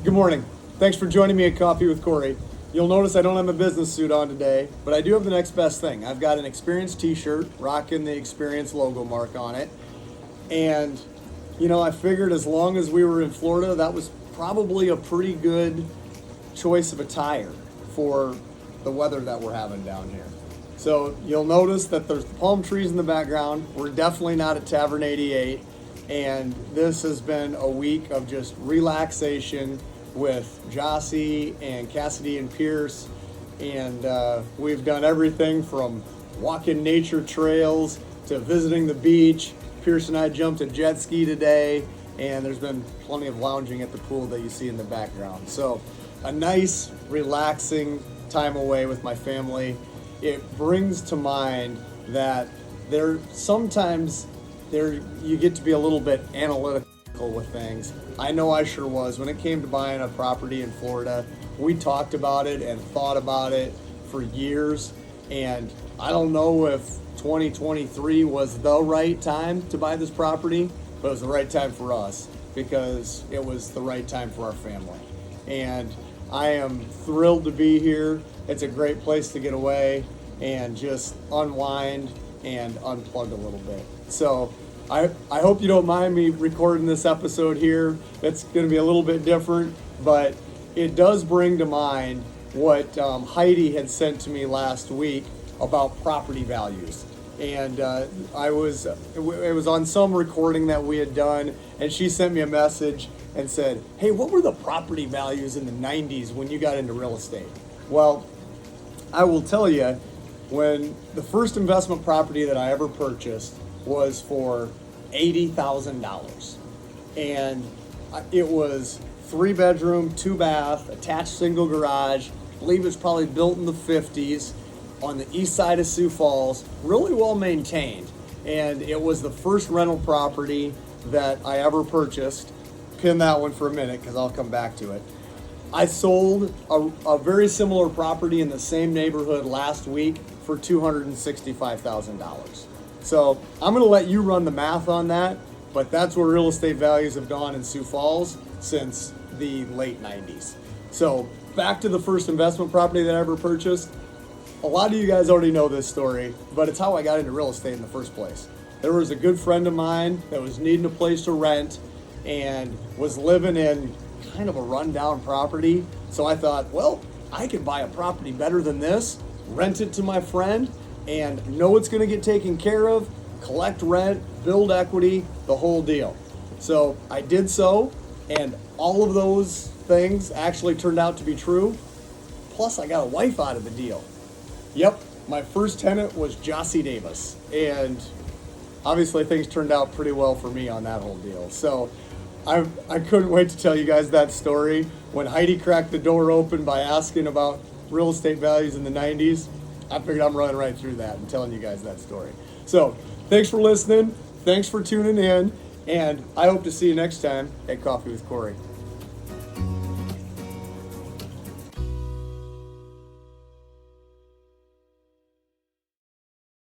Good morning. Thanks for joining me at Coffee with Kory. You'll notice I don't have a business suit on today, but I do have the next best thing. I've got an Experience t-shirt rocking the Experience logo mark on it. And, I figured as long as we were in Florida, that was probably a pretty good choice of attire for the weather that we're having down here. So you'll notice that there's the palm trees in the background. We're definitely not at Tavern 88. And this has been a week of just relaxation with Jossie and Cassidy and Pierce. And we've done everything from walking nature trails to visiting the beach. Pierce and I jumped a jet ski today, and there's been plenty of lounging at the pool that you see in the background. So a nice, relaxing time away with my family. It brings to mind that you get to be a little bit analytical with things. I know I sure was. When it came to buying a property in Florida, we talked about it and thought about it for years. And I don't know if 2023 was the right time to buy this property, but it was the right time for us because it was the right time for our family. And I am thrilled to be here. It's a great place to get away and just unwind and unplug a little bit. So I hope you don't mind me recording this episode here. It's going to be a little bit different, but it does bring to mind what Heidi had sent to me last week about property values. And it was on some recording that we had done, and she sent me a message and said, "Hey, what were the property values in the 90s when you got into real estate?" Well, I will tell you, when the first investment property that I ever purchased was for $80,000. And it was 3-bedroom, 2-bath, attached single garage. I believe it was probably built in the 50s on the east side of Sioux Falls, really well maintained. And it was the first rental property that I ever purchased. Pin that one for a minute because I'll come back to it. I sold a very similar property in the same neighborhood last week for $265,000. So I'm going to let you run the math on that, but that's where real estate values have gone in Sioux Falls since the late 90s. So back to the first investment property that I ever purchased. A lot of you guys already know this story, but it's how I got into real estate in the first place. There was a good friend of mine that was needing a place to rent and was living in kind of a rundown property. So I thought, well, I could buy a property better than this, rent it to my friend, and know it's going to get taken care of, collect rent, build equity, the whole deal. So I did so, and all of those things actually turned out to be true. Plus, I got a wife out of the deal. Yep, my first tenant was Jossie Davis, and obviously things turned out pretty well for me on that whole deal. So I couldn't wait to tell you guys that story. When Heidi cracked the door open by asking about real estate values in the 90s, I figured I'm running right through that and telling you guys that story. So thanks for listening. Thanks for tuning in. And I hope to see you next time at Coffee with Kory.